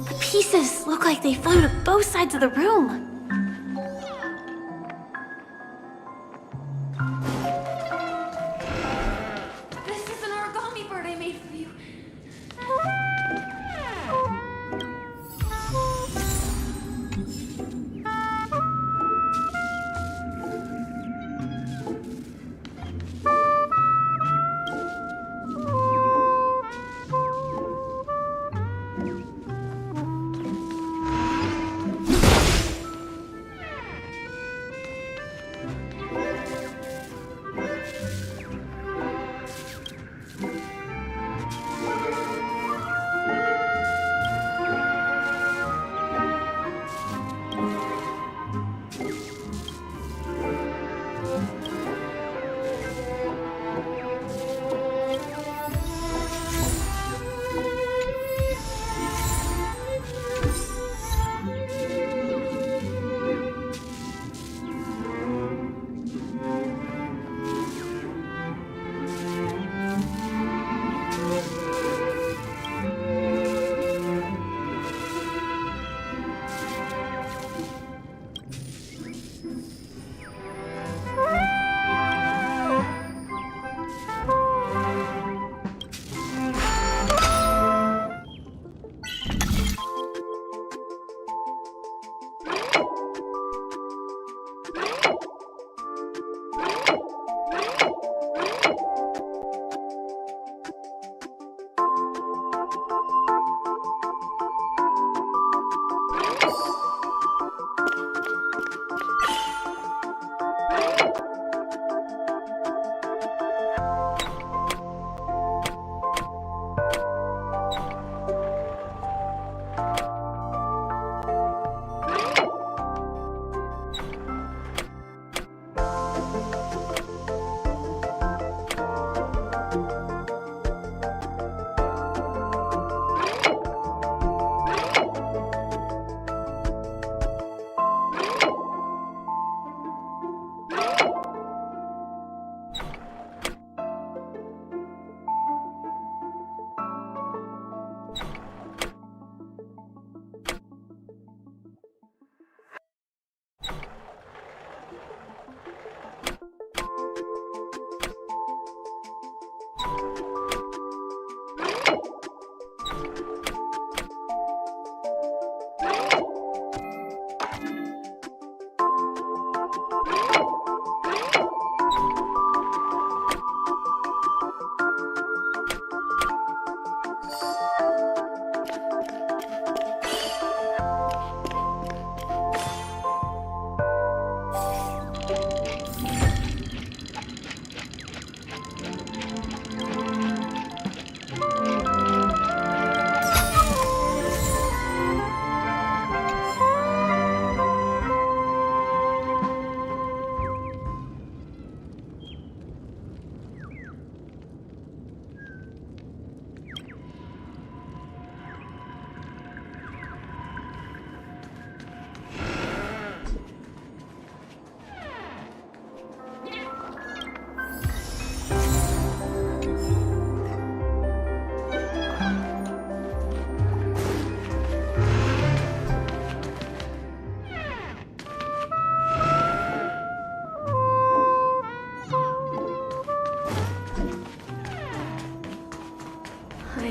The pieces look like they flew to both sides of the room. This is an origami bird I made for you.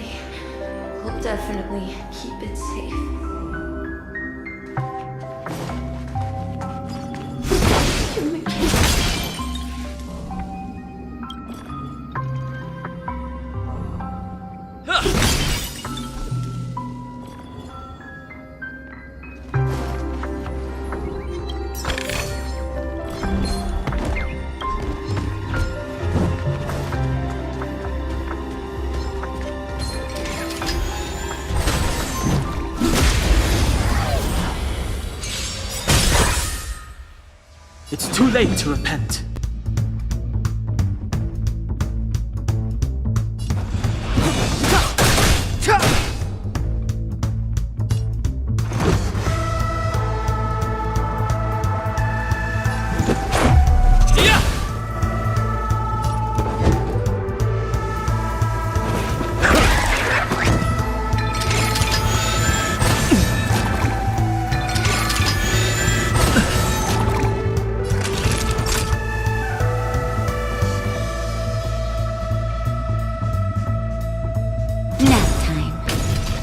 okay. We'll definitely keep it safe. It's too late to repent.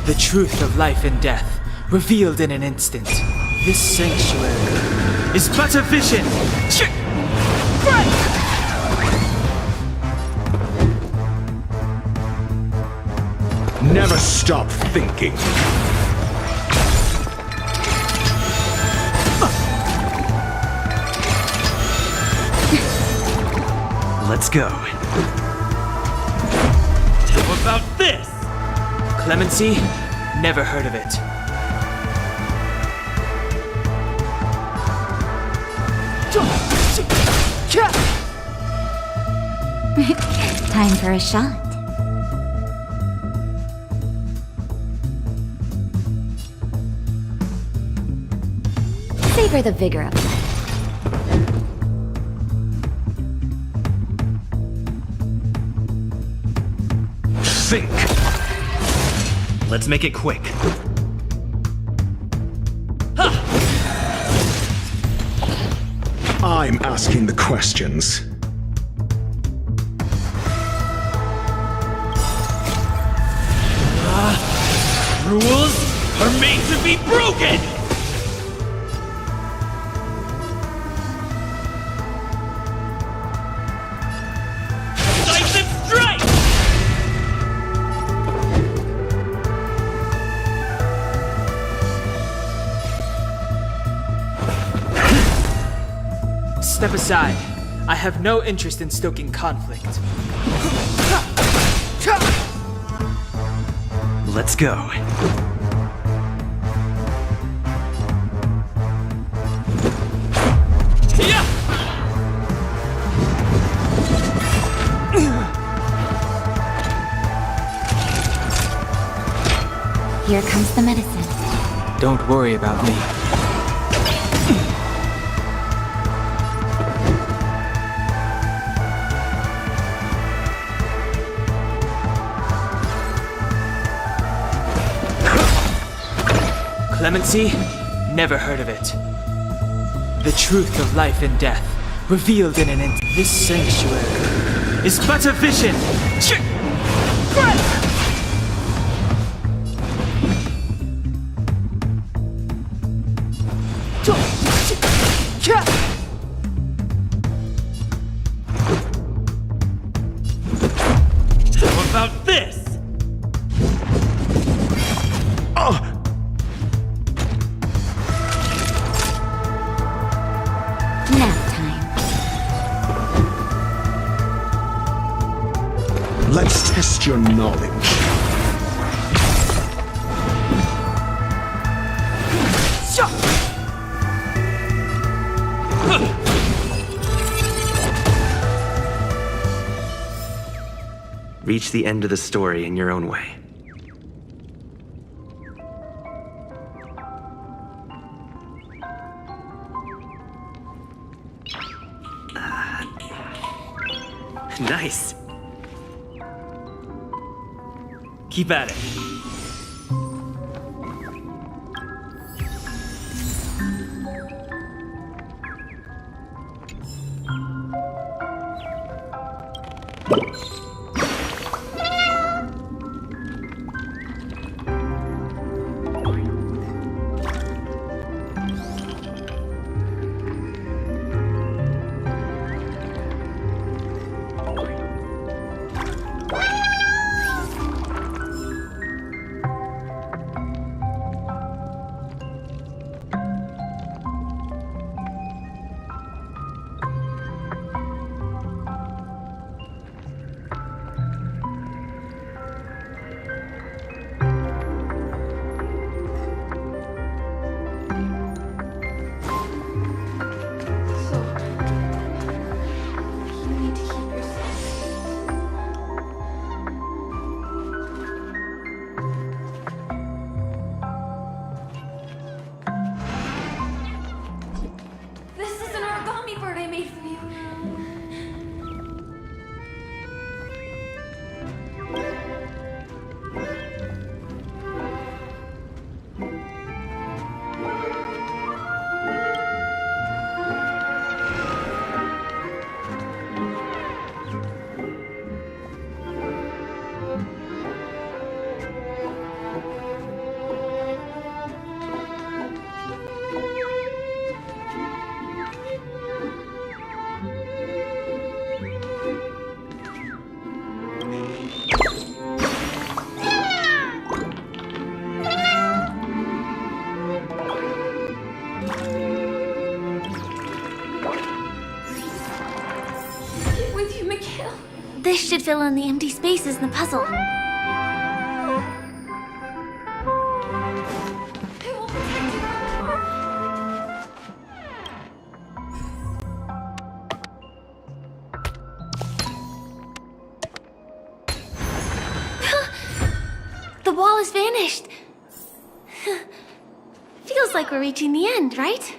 The truth of life and death, revealed in an instant. This sanctuary is but a vision! Never stop thinking. Let's go. How about this? Clemency? Never heard of it. Time for a shot. Savor the vigor of life. Think. Let's make it quick. I'm asking the questions. Rules are made to be broken! Decisive strike! Step aside. I have no interest in stoking conflict. Let's go. Here comes the medicine. Don't worry about me. Clemency? Never heard of it. The truth of life and death, revealed in an instant. This sanctuary is but a vision! How about this? Nap time. Let's test your knowledge. Reach the end of the story in your own way. Nice. Keep at it. This should fill in the empty spaces in the puzzle. The wall has vanished. Feels like we're reaching the end, right?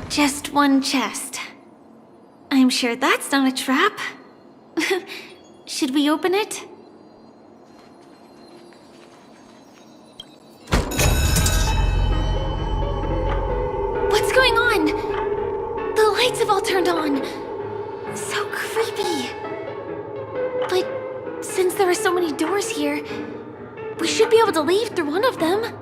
Just one chest. I'm sure that's not a trap. Should we open it? What's going on? The lights have all turned on. So creepy. But since there are so many doors here, we should be able to leave through one of them.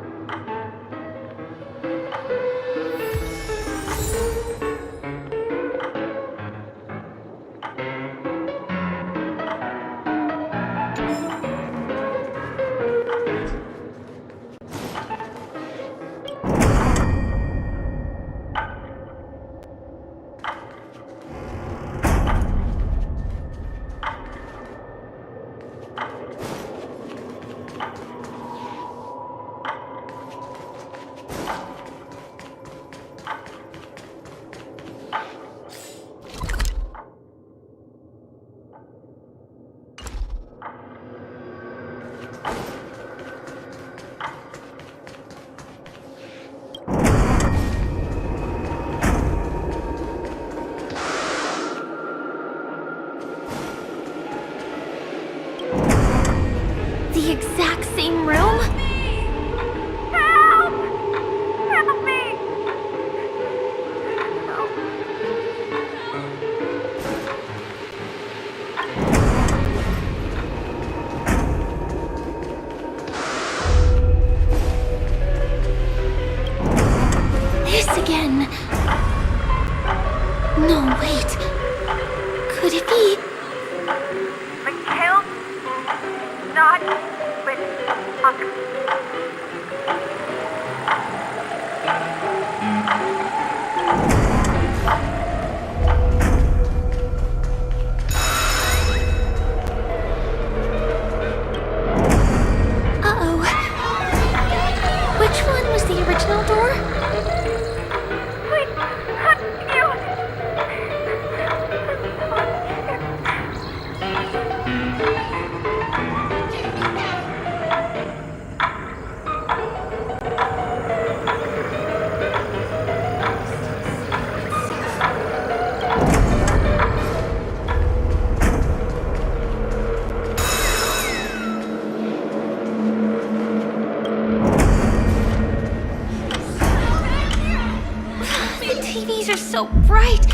The exact same room? Help! Help me! This again. No, wait. Could it be? The kill? Not with luck. Uh-oh. Which one was the original door? Wait, The TVs are so bright.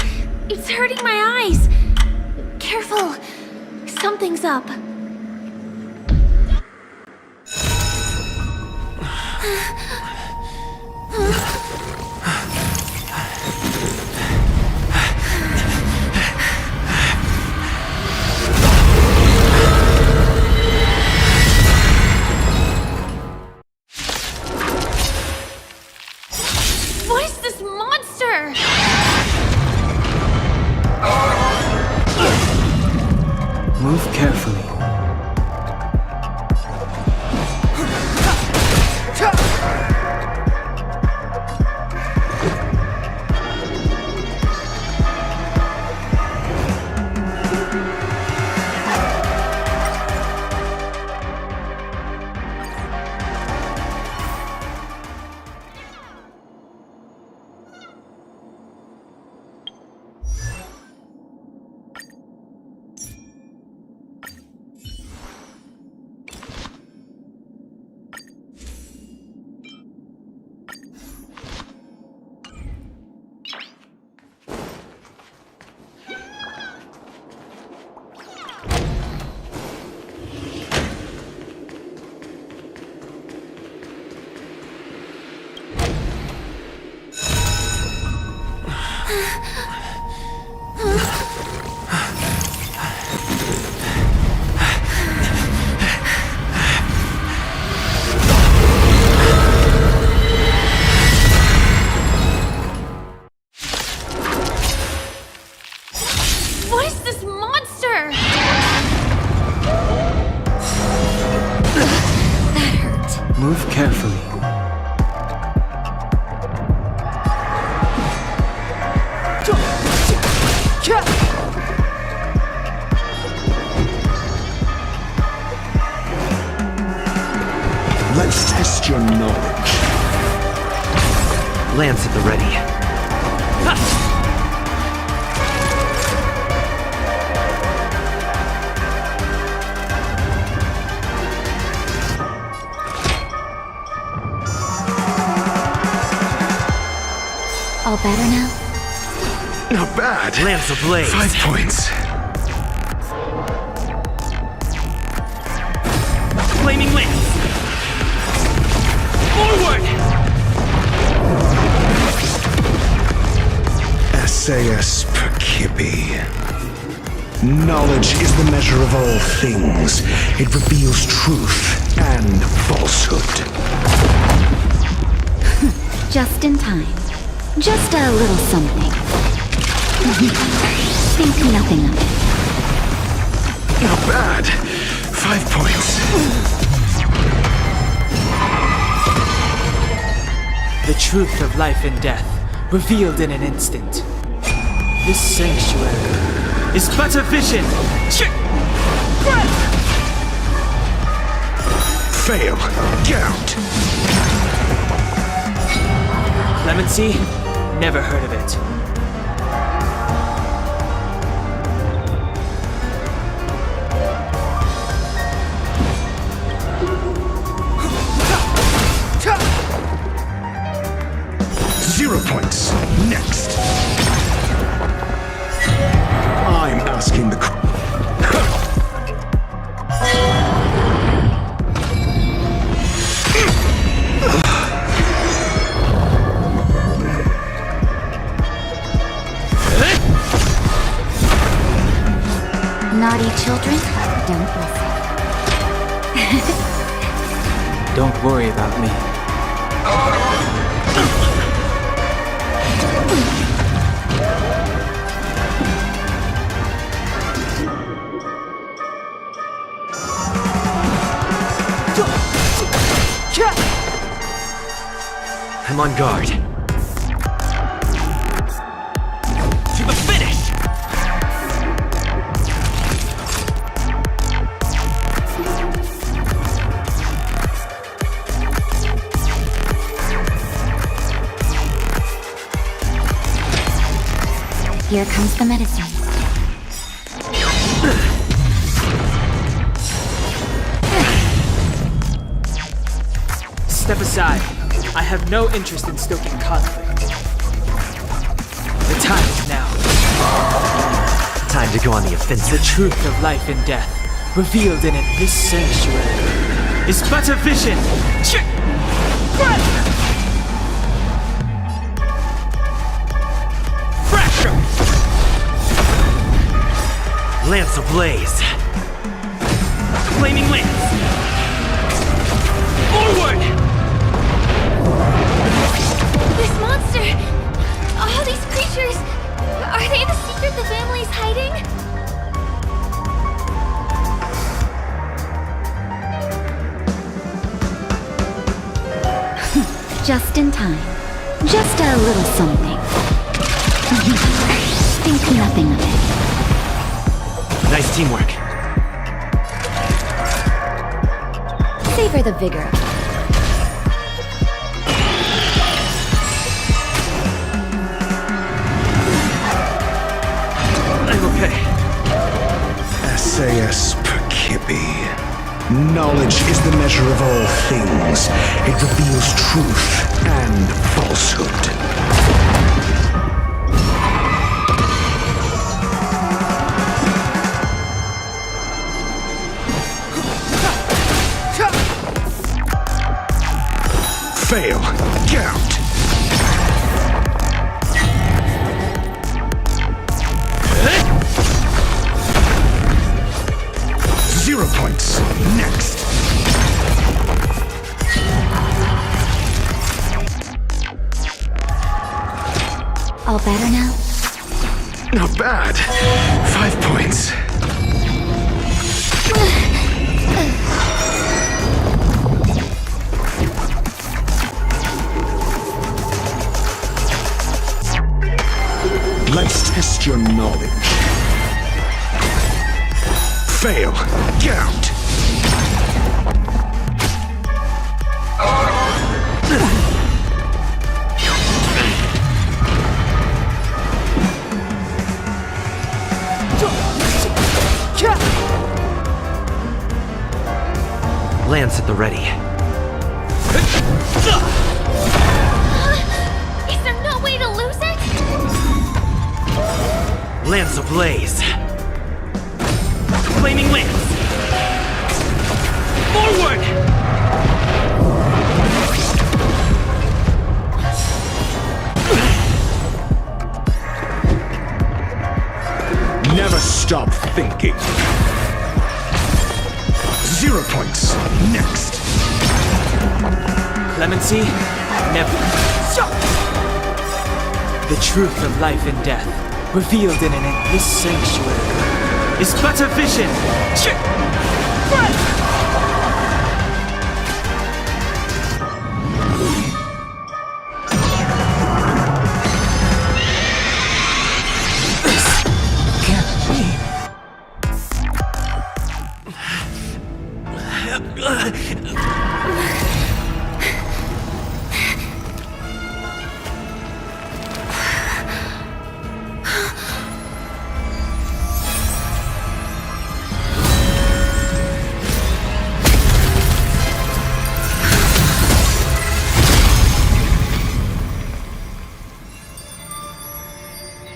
It's hurting my eyes. Careful. Something's up. What is this monster? Move carefully. knowledge. Lance at the ready. All better now? Not bad. Lance ablaze. 5 points. Flaming lance! Forward! SAS Percipi. Knowledge is the measure of all things. It reveals truth and falsehood. Just in time. Just a little something. Think nothing of it. Not bad. 5 points. The truth of life and death, revealed in an instant. This sanctuary is but a vision. Fail. Count. Clemency? Never heard of it. Zero points. Next. I'm asking the Naughty children, don't listen. Don't worry about me. I'm on guard. To the finish! Here comes the medicine. Step aside. I have no interest in stoking conflict. The time is now. Time to go on the The offensive. truth of life and death, revealed in it. This sanctuary is but a vision. Fracture! Lance ablaze. Flaming lance! Forward! This monster! All these creatures! Are they the secret the family's hiding? Just in time. Just a little something. Think nothing of it. Nice teamwork. Savor the vigor. I'm okay. SAS Percipi. Knowledge is the measure of all things. It reveals truth and falsehood. Fail. Count. Zero points. Next. All better now? Not bad. 5 points. Let's test your knowledge. Fail. Count. already. Is there no way to lose it? Lance ablaze. Flaming lance. Forward! Never stop thinking. 0 points. Next. Clemency, never. The truth of life and death, revealed in this sanctuary, is but a vision.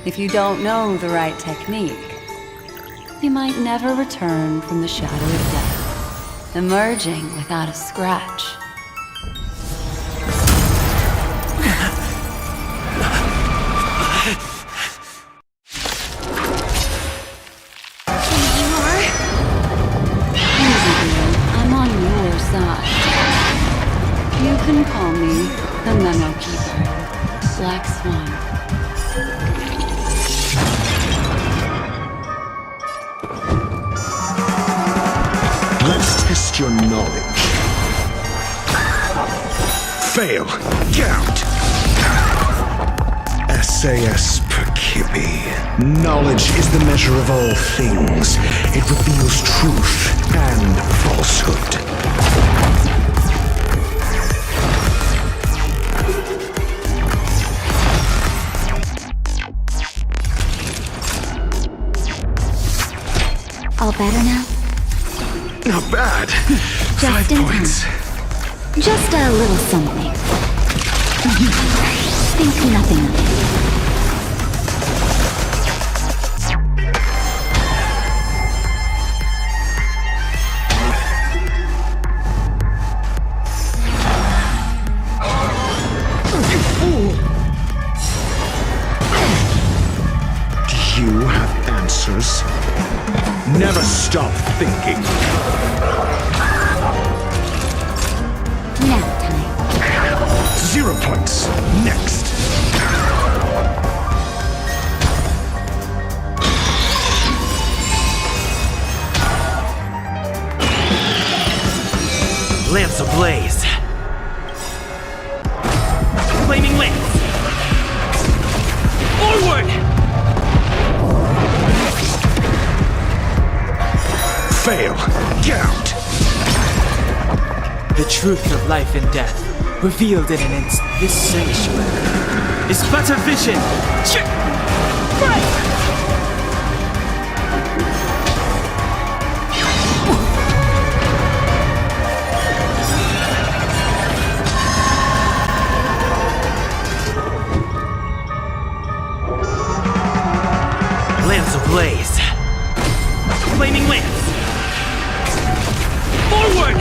If you don't know the right technique, you might never return from the shadow of death, emerging without a scratch. Easy, dear. I'm on your side. You can call me the Memo Keeper, Black Swan. Let's test your knowledge. Fail. Get out. SAS Perkibi. Knowledge is the measure of all things. It reveals truth and falsehood. All better now? Not bad. Just 5 in points. Just a little something. Think nothing of it. Do you have answers? Never stop thinking. Nap time. 0 points. Next. Lance ablaze. Flaming lance. Forward! Fail. Get out. The truth of life and death, revealed in this sanctuary, is but a vision. Lance ablaze. Flaming lance. Forward!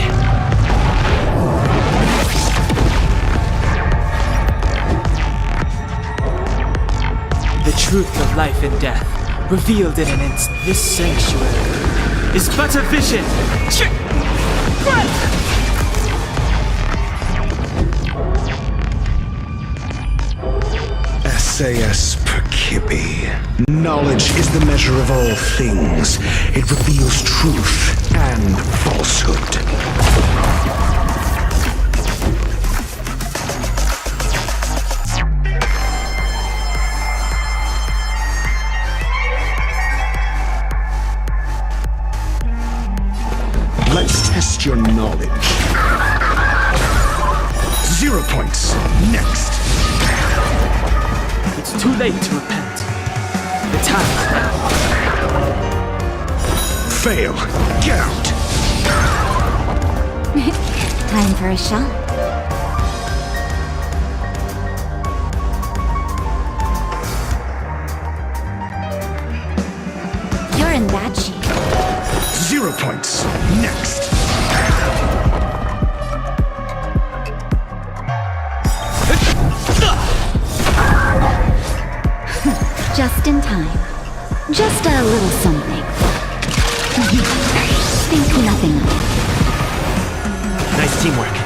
The truth of life and death, revealed in this sanctuary, is but a vision. SAS Perkibi. Knowledge is the measure of all things. It reveals truth and falsehood. Let's test your knowledge. 0 points. Next. It's too late to repent. The time is now. Fail. Get out. Time for a shot. You're in bad shape. 0 points. Next. Just in time. Just a little something. Think nothing of it. Nice teamwork.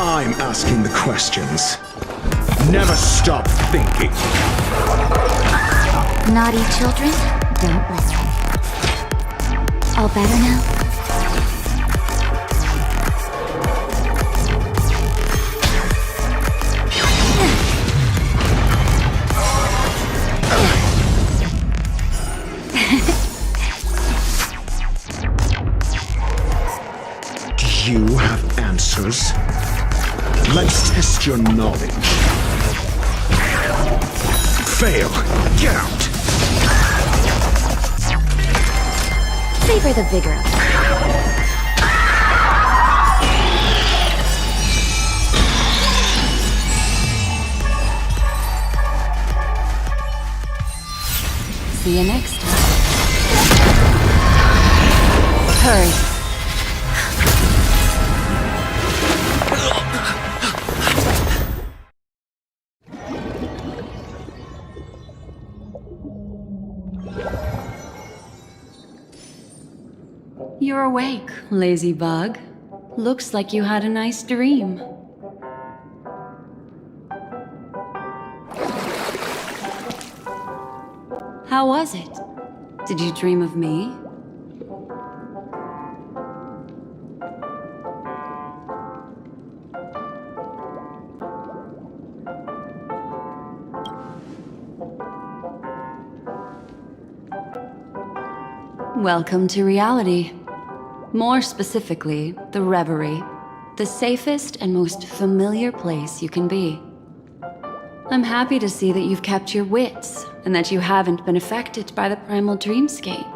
I'm asking the questions. Never stop thinking. Naughty children, don't listen. All better now? Do you have answers? Let's test your knowledge. Fail. Get out. Savor the vigor of it. See you next time. Hurry. You're awake, lazy bug. Looks like you had a nice dream. How was it? Did you dream of me? Welcome to reality. More specifically, the Reverie, the safest and most familiar place you can be. I'm happy to see that you've kept your wits and that you haven't been affected by the primal dreamscape.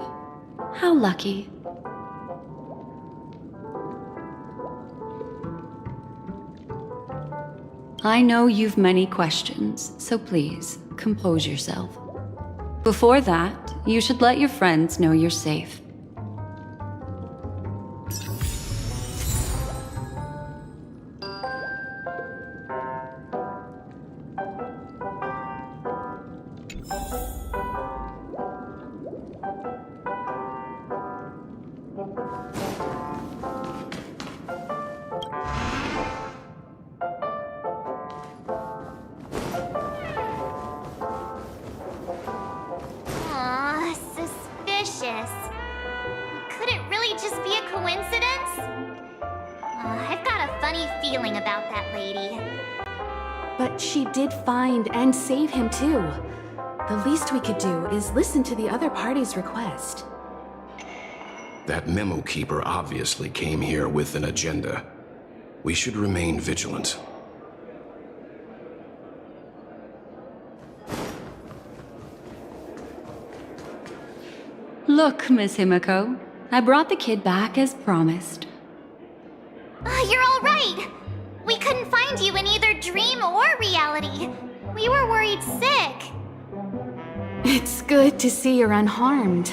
How lucky. I know you've many questions, so please, compose yourself. Before that, you should let your friends know you're safe. Aw, suspicious. Could it really just be a coincidence? I've got a funny feeling about that lady. But she did find and save him too. The least we could do is listen to the other party's request. That memo keeper obviously came here with an agenda. We should remain vigilant. Look, Miss Himiko, I brought the kid back as promised. You're all right. We couldn't find you in either dream or reality. We were worried sick. It's good to see you're unharmed.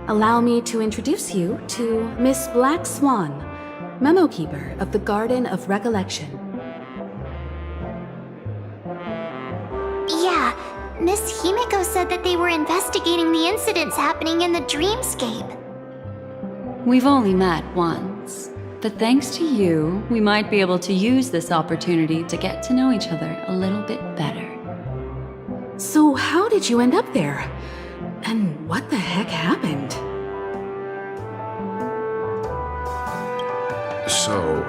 Allow me to introduce you to Miss Black Swan, memo keeper of the Garden of Recollection. Yeah, Miss Himiko said that they were investigating the incidents happening in the dreamscape. We've only met once, but thanks to you, we might be able to use this opportunity to get to know each other a little bit better. So how did you end up there? And what the heck happened? So,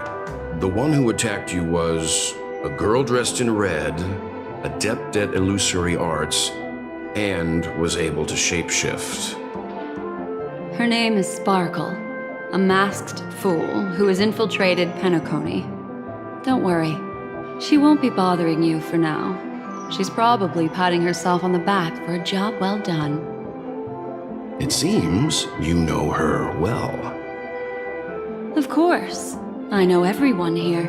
the one who attacked you was a girl dressed in red, adept at illusory arts, and was able to shapeshift. Her name is Sparkle, a masked fool who has infiltrated Penacony. Don't worry, she won't be bothering you for now. She's probably patting herself on the back for a job well done. It seems you know her well. Of course, I know everyone here.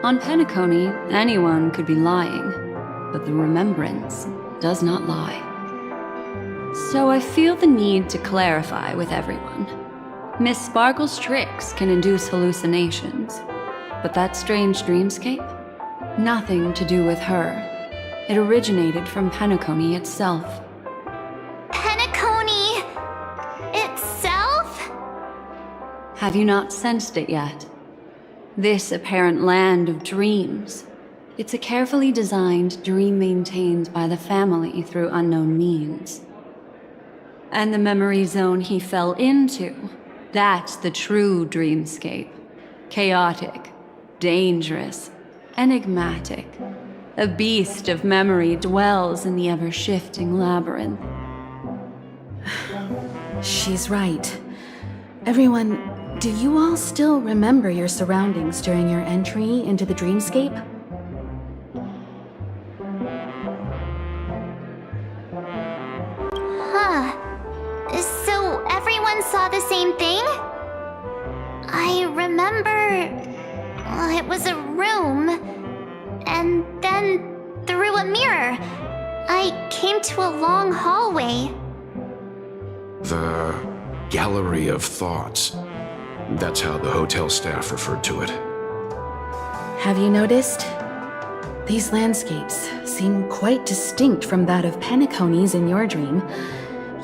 On Penacony, anyone could be lying, but the remembrance does not lie. So I feel the need to clarify with everyone. Miss Sparkle's tricks can induce hallucinations, but that strange dreamscape? Nothing to do with her. It originated from Penacony itself. Penacony itself? Have you not sensed it yet? This apparent land of dreams. It's a carefully designed dream maintained by the family through unknown means. And the memory zone he fell into, that's the true dreamscape. Chaotic, dangerous, enigmatic. A beast of memory dwells in the ever-shifting labyrinth. She's right. Everyone, do you all still remember your surroundings during your entry into the dreamscape? Huh. So everyone saw the same thing? I remember... it was a room. And then, through a mirror, I came to a long hallway. The Gallery of Thoughts. That's how the hotel staff referred to it. Have you noticed? These landscapes seem quite distinct from that of Penacony's in your dream,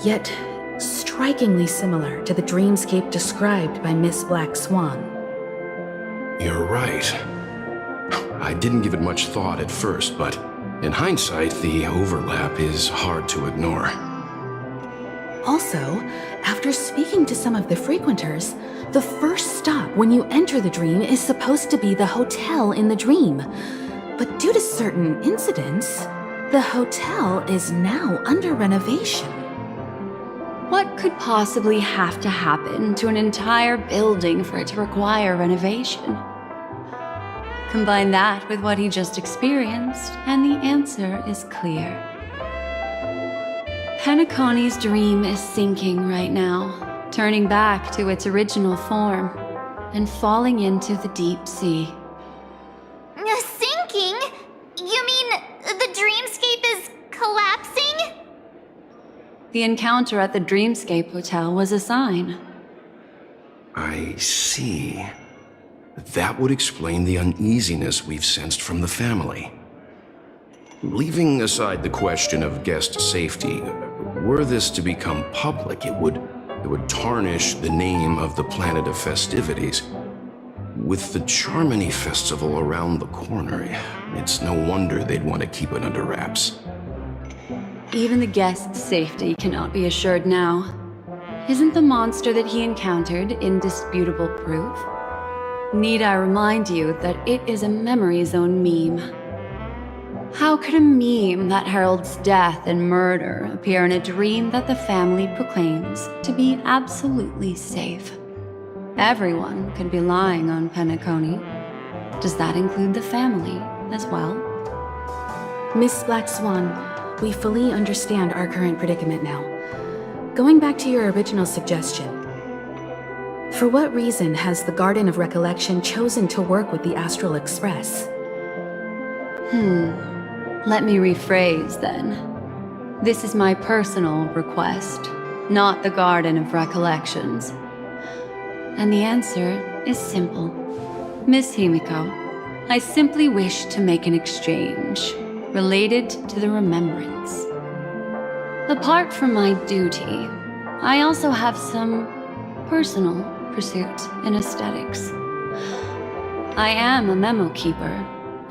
yet strikingly similar to the dreamscape described by Miss Black Swan. You're right. I didn't give it much thought at first, but in hindsight, the overlap is hard to ignore. Also, after speaking to some of the frequenters, the first stop when you enter the dream is supposed to be the hotel in the dream. But due to certain incidents, the hotel is now under renovation. What could possibly have to happen to an entire building for it to require renovation? Combine that with what he just experienced, and the answer is clear. Penacony's dream is sinking right now, turning back to its original form, and falling into the deep sea. Sinking? You mean the dreamscape is collapsing? The encounter at the Dreamscape Hotel was a sign. I see. That would explain the uneasiness we've sensed from the family. Leaving aside the question of guest safety, were this to become public, it would tarnish the name of the planet of festivities. With the Charmony Festival around the corner, it's no wonder they'd want to keep it under wraps. Even the guest's safety cannot be assured now. Isn't the monster that he encountered indisputable proof? Need I remind you that it is a memory zone meme? How could a meme that heralds death and murder appear in a dream that the family proclaims to be absolutely safe? Everyone could be lying on Penacony. Does that include the family as well? Miss Black Swan, we fully understand our current predicament now. Going back to your original suggestion, for what reason has the Garden of Recollection chosen to work with the Astral Express? Let me rephrase then. This is my personal request, not the Garden of Recollections. And the answer is simple. Miss Himiko, I simply wish to make an exchange related to the remembrance. Apart from my duty, I also have some personal pursuit in aesthetics. I am a memo keeper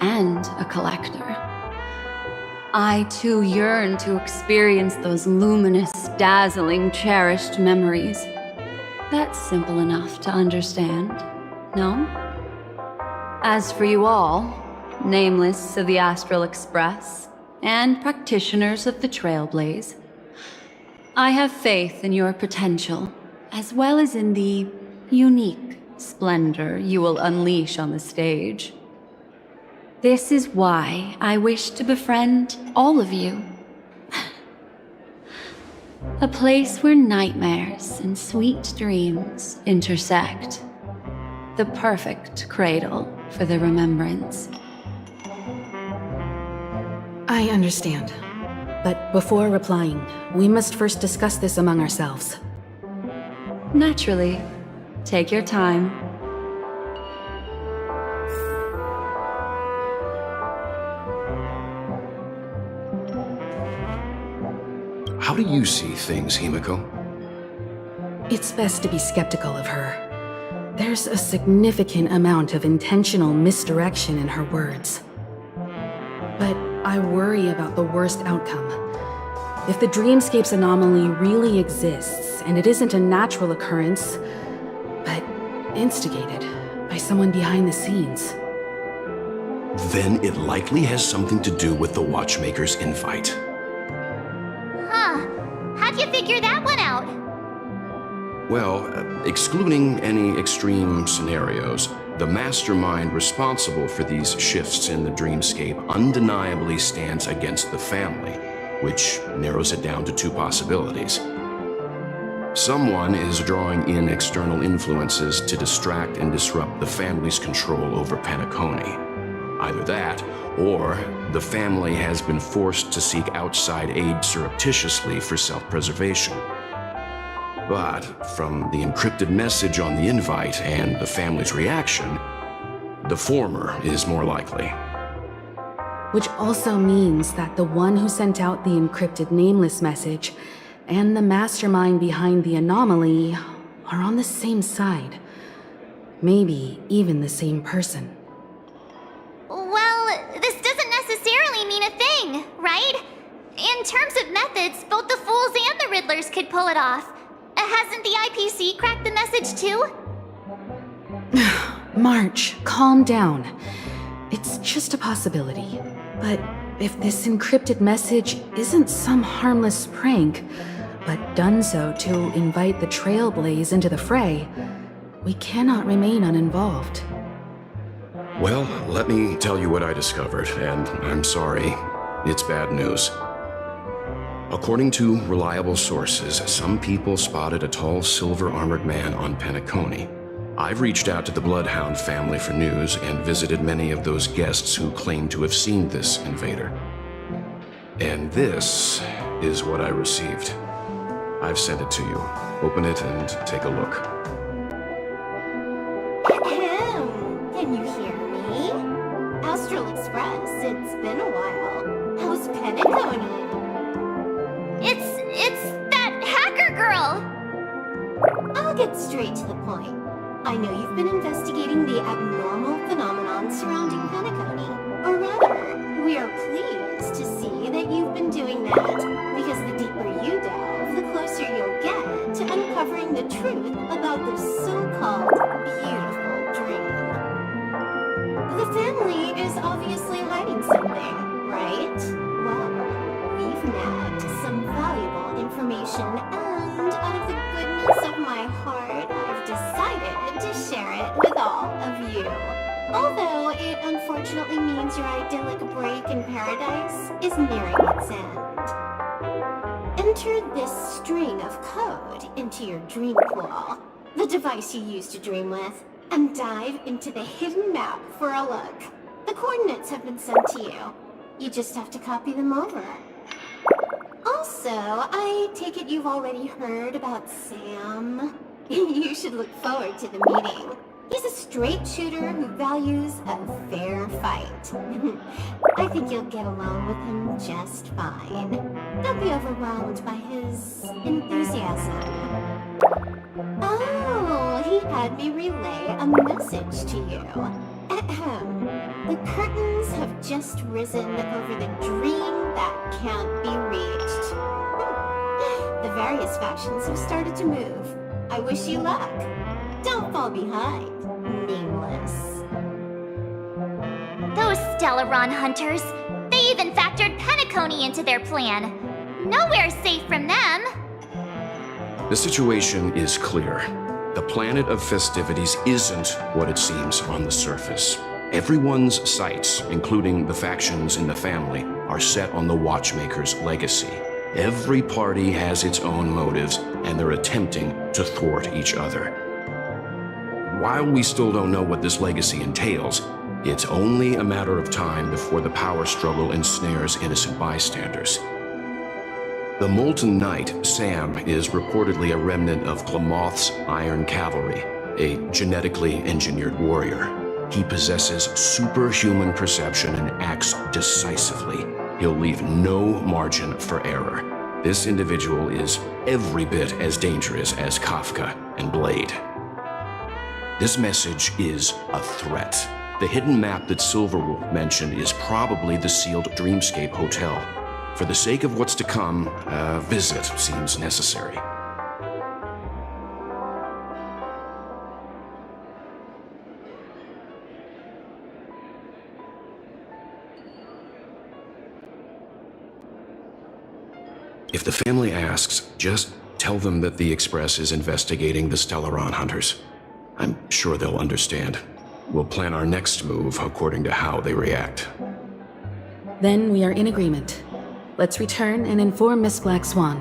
and a collector. I too yearn to experience those luminous, dazzling, cherished memories. That's simple enough to understand, no? As for you all, nameless of the Astral Express and practitioners of the Trailblaze, I have faith in your potential as well as in the unique splendor you will unleash on the stage. This is why I wish to befriend all of you. A place where nightmares and sweet dreams intersect. The perfect cradle for the remembrance. I understand. But before replying, we must first discuss this among ourselves. Naturally. Take your time. How do you see things, Himiko? It's best to be skeptical of her. There's a significant amount of intentional misdirection in her words. But I worry about the worst outcome. If the dreamscape's anomaly really exists, and it isn't a natural occurrence, but instigated by someone behind the scenes. Then it likely has something to do with the Watchmaker's invite. Huh. How'd you figure that one out? Well, excluding any extreme scenarios, the mastermind responsible for these shifts in the dreamscape undeniably stands against the family, which narrows it down to two possibilities. Someone is drawing in external influences to distract and disrupt the family's control over Penacony. Either that, or the family has been forced to seek outside aid surreptitiously for self-preservation. But from the encrypted message on the invite and the family's reaction, the former is more likely. Which also means that the one who sent out the encrypted nameless message and the mastermind behind the anomaly are on the same side. Maybe even the same person. Well, this doesn't necessarily mean a thing, right? In terms of methods, both the Fools and the Riddlers could pull it off. Hasn't the IPC cracked the message too? March, calm down. It's just a possibility. But if this encrypted message isn't some harmless prank, but done so to invite the Trailblaze into the fray, we cannot remain uninvolved. Well, let me tell you what I discovered, and I'm sorry, it's bad news. According to reliable sources, some people spotted a tall silver-armored man on Penacony. I've reached out to the Bloodhound family for news and visited many of those guests who claim to have seen this invader. And this is what I received. I've sent it to you. Open it and take a look. Ahem. Can you hear me? Astral Express, it's been a while. How's Penacony? It's that hacker girl! I'll get straight to the point. I know you've been investigating the abnormal phenomenon surrounding Penacony. Or rather, we are pleased to see that you've been doing that, because the deeper you delve, the closer you'll get to uncovering the truth about this so-called beautiful dream. The family is obviously hiding something, right? Well, we've nabbed some valuable information, and out of the goodness of my heart, I've decided to share it with all of you. Although it unfortunately means your idyllic break in paradise is nearing its end. Enter this string of code into your dream pool, the device you use to dream with, and dive into the hidden map for a look. The coordinates have been sent to you. You just have to copy them over. Also, I take it you've already heard about Sam. You should look forward to the meeting. He's a straight shooter who values a fair fight. I think you'll get along with him just fine. Don't be overwhelmed by his enthusiasm. Oh, he had me relay a message to you. Ahem. The curtains have just risen over the dream that can't be reached. The various factions have started to move. I wish you luck. Don't fall behind, nameless. Those Stellaron hunters, they even factored Penacony into their plan. Nowhere's safe from them. The situation is clear. The planet of festivities isn't what it seems on the surface. Everyone's sights, including the factions in the family, are set on the Watchmaker's legacy. Every party has its own motives, and they're attempting to thwart each other. While we still don't know what this legacy entails, it's only a matter of time before the power struggle ensnares innocent bystanders. The Molten Knight, Sam, is reportedly a remnant of Glamoth's Iron Cavalry, a genetically engineered warrior. He possesses superhuman perception and acts decisively. He'll leave no margin for error. This individual is every bit as dangerous as Kafka and Blade. This message is a threat. The hidden map that Silverwolf mentioned is probably the sealed Dreamscape Hotel. For the sake of what's to come, a visit seems necessary. If the family asks, just tell them that the Express is investigating the Stellaron hunters. I'm sure they'll understand. We'll plan our next move according to how they react. Then we are in agreement. Let's return and inform Miss Black Swan.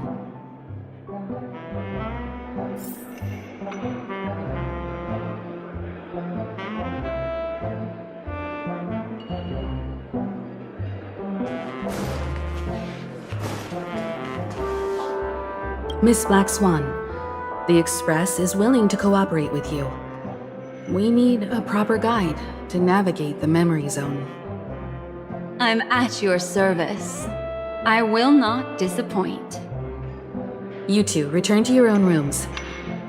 Miss Black Swan, the Express is willing to cooperate with you. We need a proper guide to navigate the memory zone. I'm at your service. I will not disappoint. You two return to your own rooms.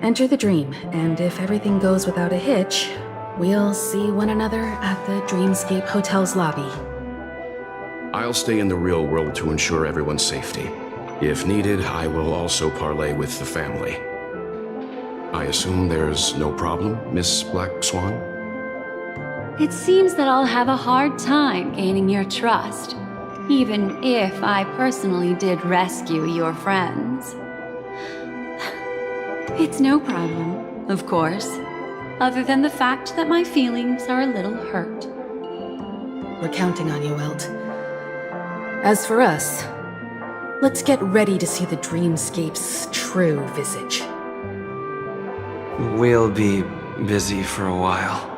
Enter the dream, and if everything goes without a hitch, we'll see one another at the Dreamscape Hotel's lobby. I'll stay in the real world to ensure everyone's safety. If needed, I will also parley with the family. I assume there's no problem, Miss Black Swan? It seems that I'll have a hard time gaining your trust, even if I personally did rescue your friends. It's no problem, of course, other than the fact that my feelings are a little hurt. We're counting on you, Welt. As for us, let's get ready to see the Dreamscape's true visage. We'll be busy for a while.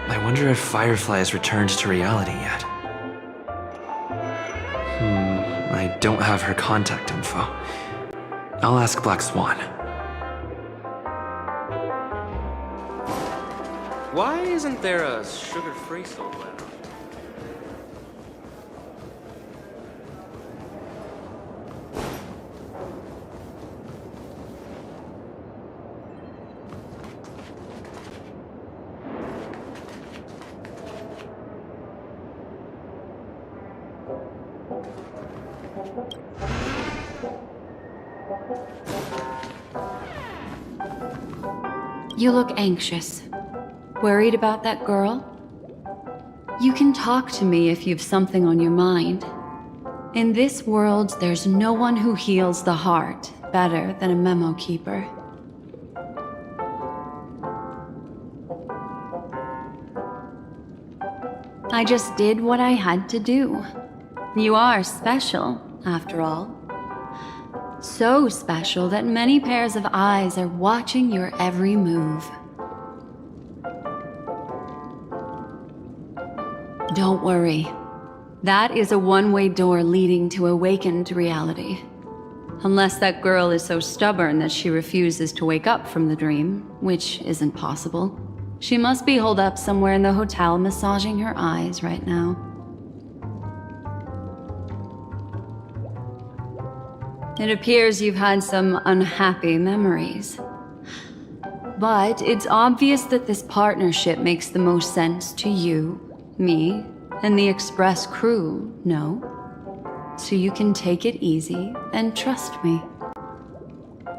I wonder if Firefly has returned to reality yet. I don't have her contact info. I'll ask Black Swan. Why isn't there a sugar-free soda around? You look anxious. Worried about that girl? You can talk to me if you've something on your mind. In this world, there's no one who heals the heart better than a memo keeper. I just did what I had to do. You are special, after all. So special that many pairs of eyes are watching your every move. Don't worry. That is a one-way door leading to awakened reality. Unless that girl is so stubborn that she refuses to wake up from the dream, which isn't possible. She must be holed up somewhere in the hotel massaging her eyes right now. It appears you've had some unhappy memories. But it's obvious that this partnership makes the most sense to you, me, and the Express crew, no? So you can take it easy and trust me.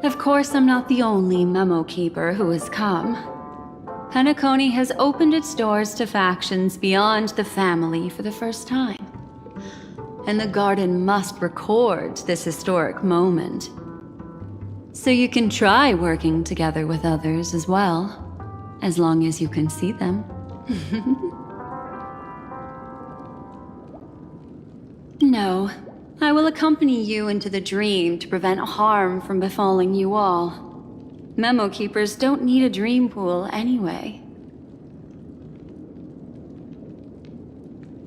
Of course, I'm not the only memo keeper who has come. Penacony has opened its doors to factions beyond the family for the first time. And the Garden must record this historic moment. So you can try working together with others as well, as long as you can see them. No, I will accompany you into the dream to prevent harm from befalling you all. Memo keepers don't need a dream pool anyway.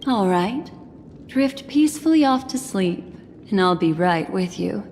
All right, drift peacefully off to sleep, and I'll be right with you.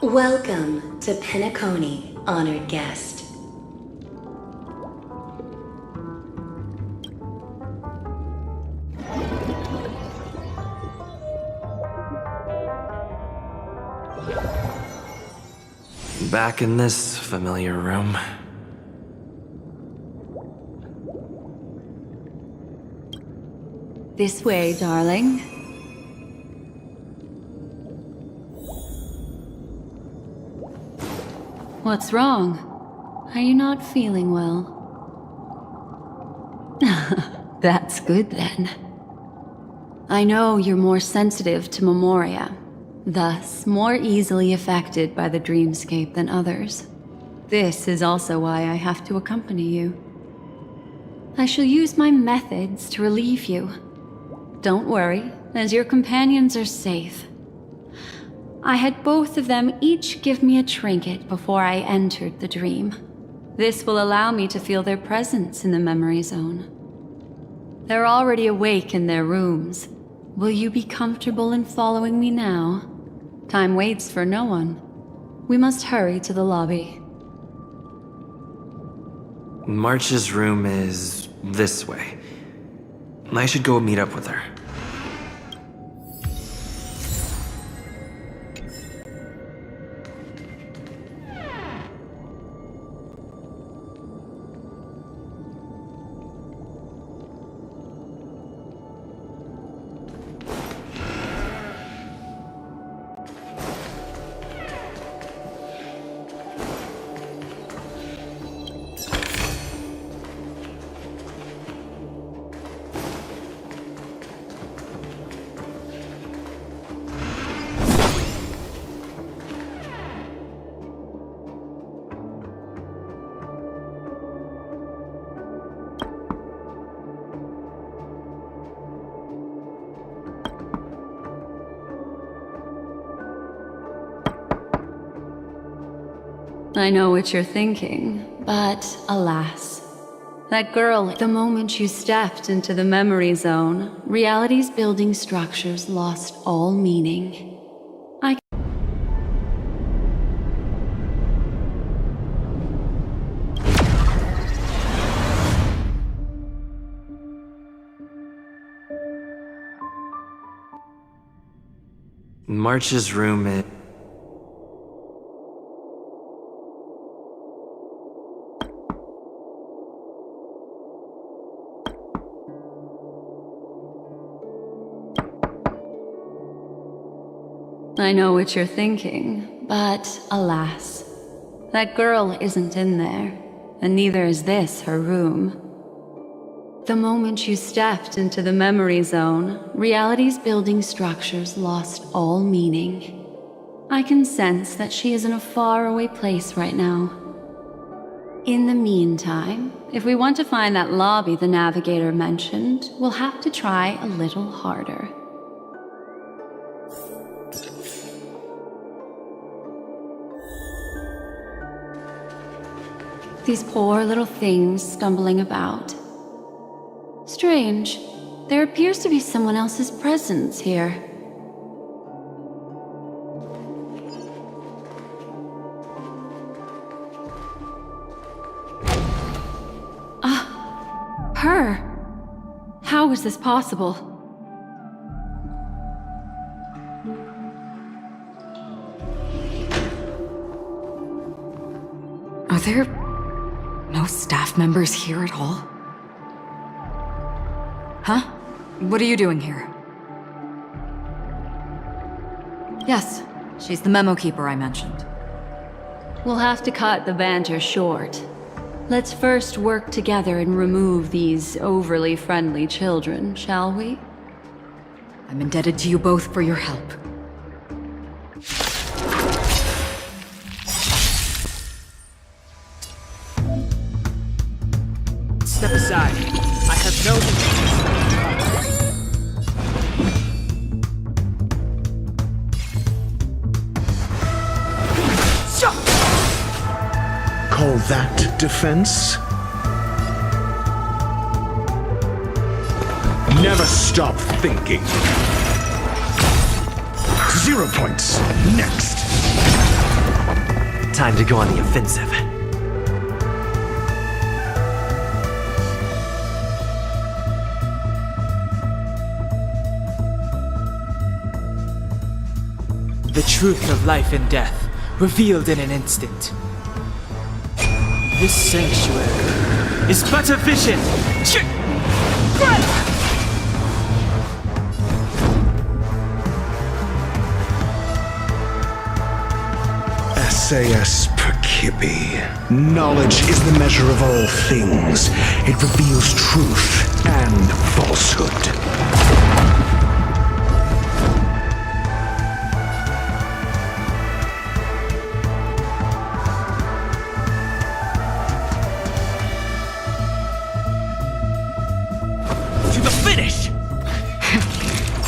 Welcome to Penacony, honored guest. Back in this familiar room. This way, darling. What's wrong? Are you not feeling well? That's good then. I know you're more sensitive to memoria, thus more easily affected by the dreamscape than others. This is also why I have to accompany you. I shall use my methods to relieve you. Don't worry, as your companions are safe. I had both of them each give me a trinket before I entered the dream. This will allow me to feel their presence in the memory zone. They're already awake in their rooms. Will you be comfortable in following me now? Time waits for no one. We must hurry to the lobby. March's room is this way. I should go meet up with her. I know what you're thinking, but alas. That girl, the moment you stepped into the memory zone, reality's building structures lost all meaning. March's room is... I know what you're thinking, but alas. That girl isn't in there, and neither is this her room. The moment you stepped into the memory zone, reality's building structures lost all meaning. I can sense that she is in a faraway place right now. In the meantime, if we want to find that lobby the navigator mentioned, we'll have to try a little harder. These poor little things stumbling about. Strange. There appears to be someone else's presence here. Her! How is this possible? Are there no staff members here at all? Huh? What are you doing here? Yes, she's the memo keeper I mentioned. We'll have to cut the banter short. Let's first work together and remove these overly friendly children, shall we? I'm indebted to you both for your help. Step aside. I have no intention. Call that defense? Never stop thinking. 0 points. Next. Time to go on the offensive. The truth of life and death, revealed in an instant. This sanctuary is but a vision. SAS Percipi. Knowledge is the measure of all things. It reveals truth and falsehood.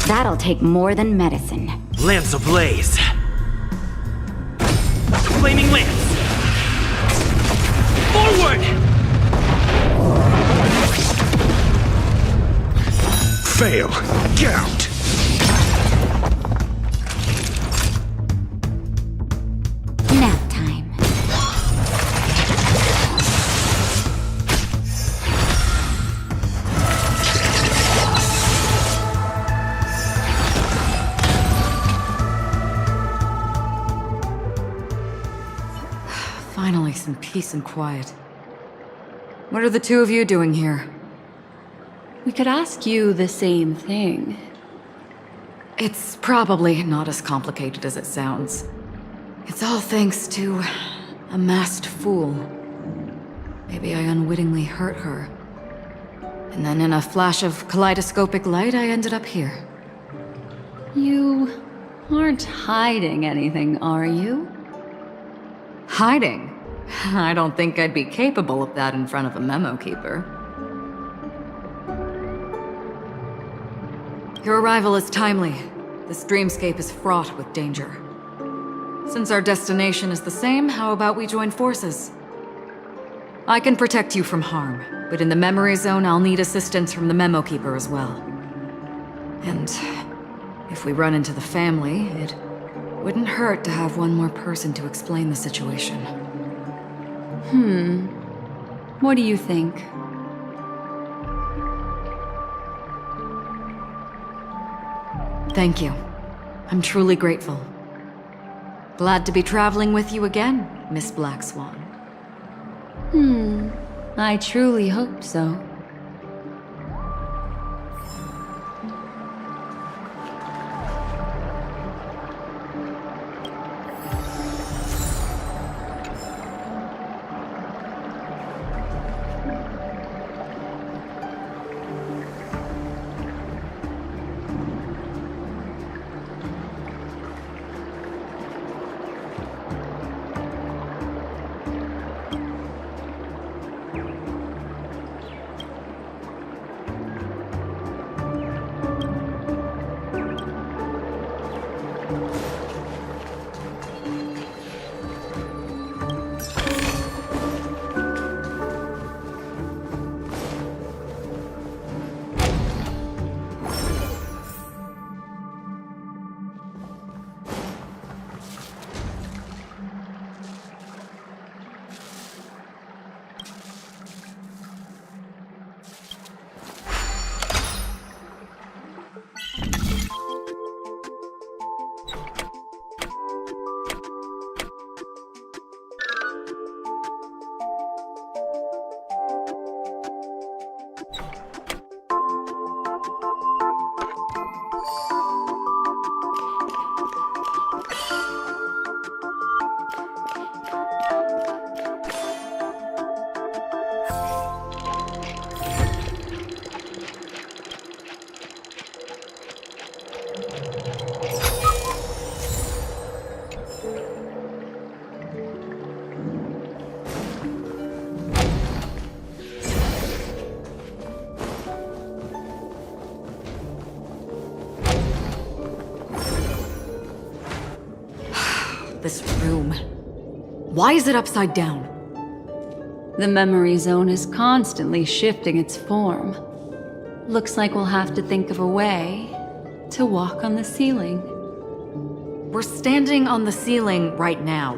That'll take more than medicine. Lance ablaze. Flaming lance. Forward! Fail. Get out. Nap time. Finally, some peace and quiet. What are the two of you doing here? We could ask you the same thing. It's probably not as complicated as it sounds. It's all thanks to a masked fool. Maybe I unwittingly hurt her. And then in a flash of kaleidoscopic light, I ended up here. You aren't hiding anything, are you? Hiding? I don't think I'd be capable of that in front of a memo keeper. Your arrival is timely. This dreamscape is fraught with danger. Since our destination is the same, how about we join forces? I can protect you from harm, but in the memory zone, I'll need assistance from the Memo Keeper as well. And if we run into the family, it wouldn't hurt to have one more person to explain the situation. What do you think? Thank you. I'm truly grateful. Glad to be traveling with you again, Miss Black Swan. I truly hope so. This room. Why is it upside down? The memory zone is constantly shifting its form. Looks like we'll have to think of a way to walk on the ceiling. We're standing on the ceiling right now.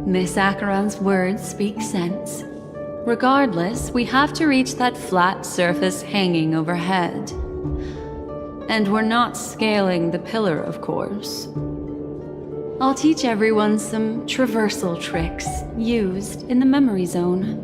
Miss Acheron's words speak sense. Regardless, we have to reach that flat surface hanging overhead. And we're not scaling the pillar, of course. I'll teach everyone some traversal tricks used in the memory zone.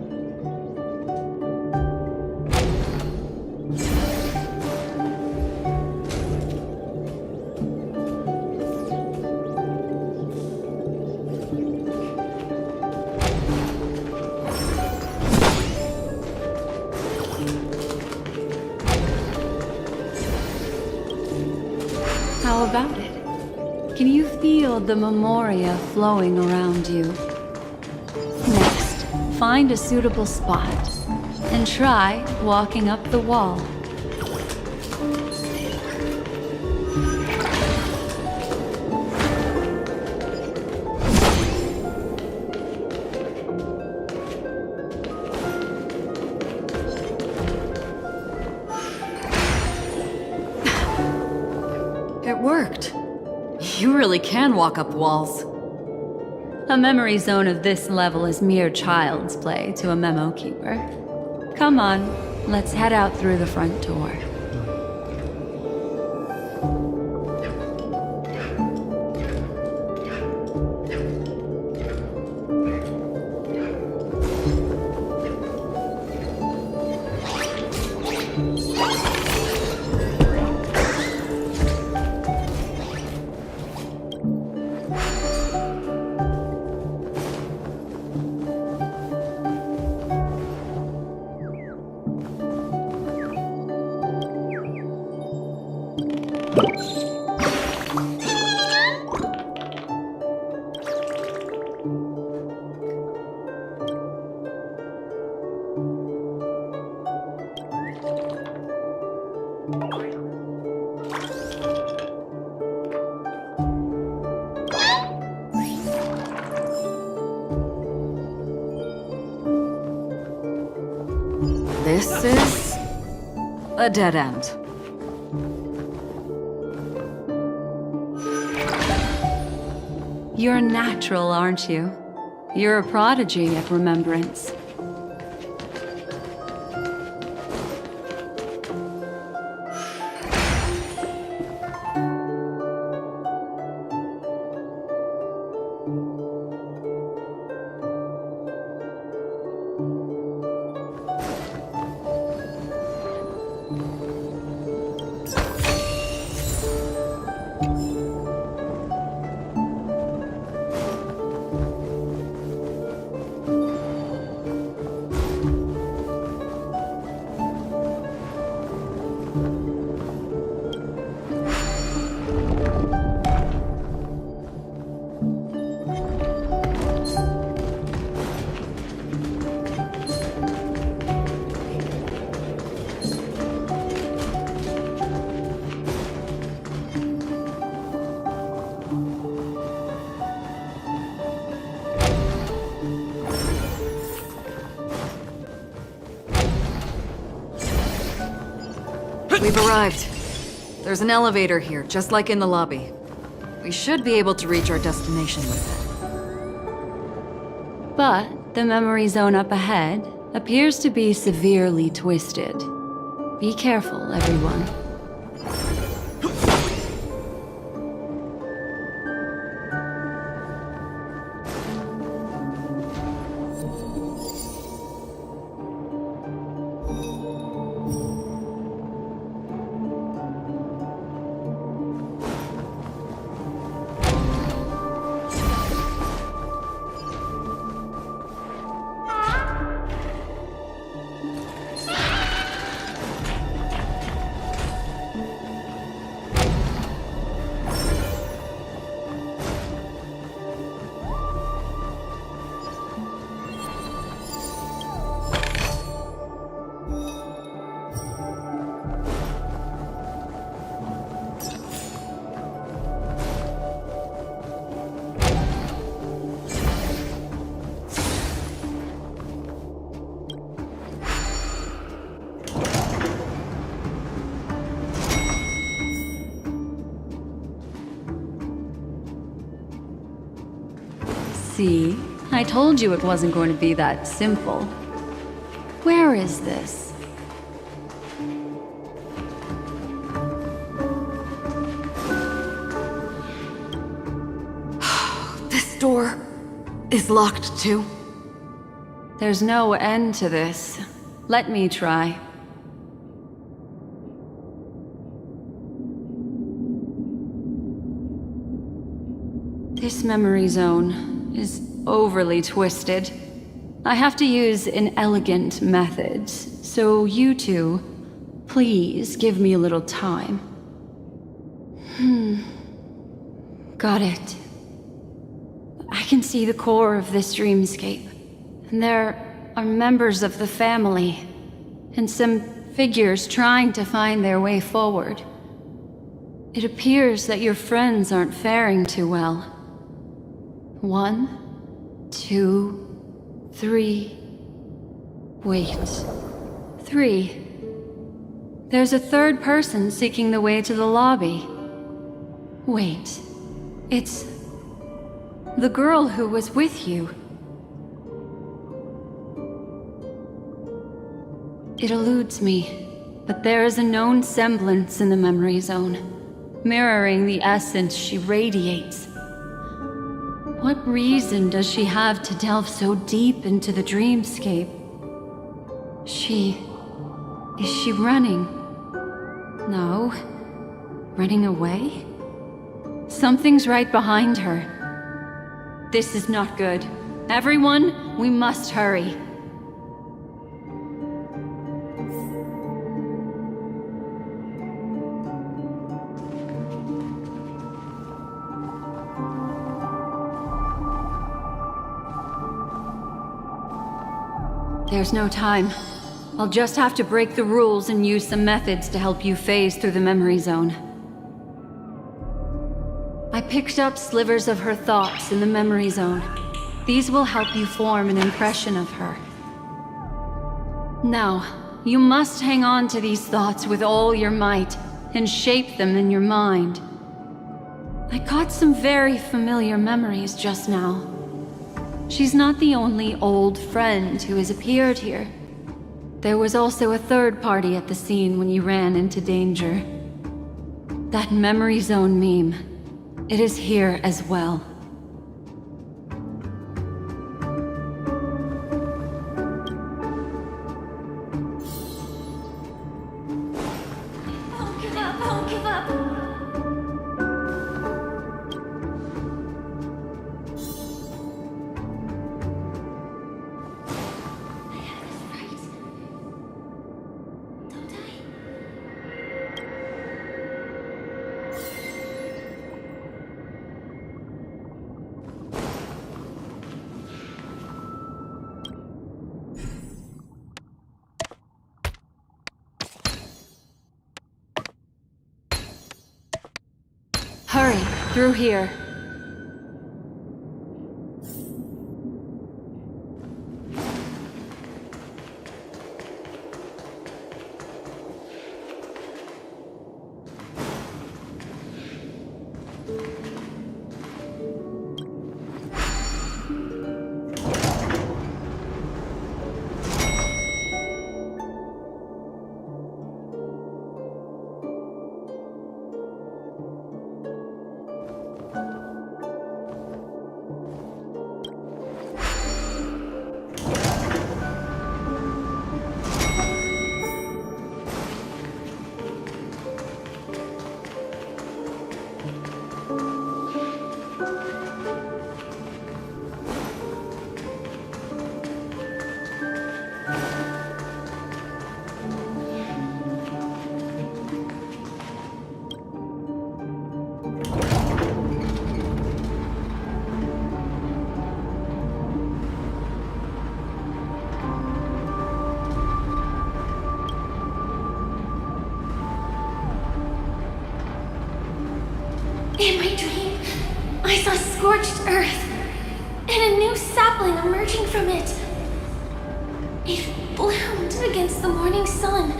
How about it? Can you feel the memoria flowing around you? Next, find a suitable spot and try walking up the wall. It worked. You really can walk up walls. A memory zone of this level is mere child's play to a memo keeper. Come on, let's head out through the front door. This is a dead end. You're natural, aren't you? You're a prodigy at remembrance. We've arrived. There's an elevator here, just like in the lobby. We should be able to reach our destination with it. But the memory zone up ahead appears to be severely twisted. Be careful, everyone. See? I told you it wasn't going to be that simple. Where is this? This door is locked too. There's no end to this. Let me try. This memory zone is overly twisted. I have to use an elegant method, so you two, please give me a little time. Got it. I can see the core of this dreamscape, and there are members of the family, and some figures trying to find their way forward. It appears that your friends aren't faring too well. 1, 2, 3. Wait. 3. There's a third person seeking the way to the lobby. Wait. It's the girl who was with you. It eludes me, but there is a known semblance in the memory zone, mirroring the essence she radiates. What reason does she have to delve so deep into the dreamscape? Is she running? No. Running away? Something's right behind her. This is not good. Everyone, we must hurry. There's no time. I'll just have to break the rules and use some methods to help you phase through the memory zone. I picked up slivers of her thoughts in the memory zone. These will help you form an impression of her. Now, you must hang on to these thoughts with all your might and shape them in your mind. I caught some very familiar memories just now. She's not the only old friend who has appeared here. There was also a third party at the scene when you ran into danger. That memory zone meme. It is here as well. Don't give up, don't give up. Hurry, through here. In my dream, I saw scorched earth and a new sapling emerging from it. It bloomed against the morning sun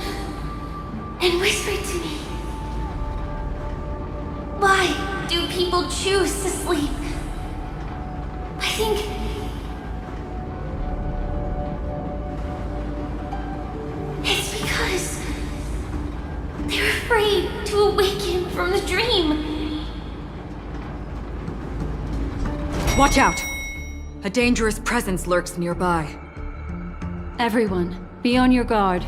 and whispered to me, "Why do people choose to sleep?" I think it's because they're afraid to awaken from the dream. Watch out! A dangerous presence lurks nearby. Everyone, be on your guard.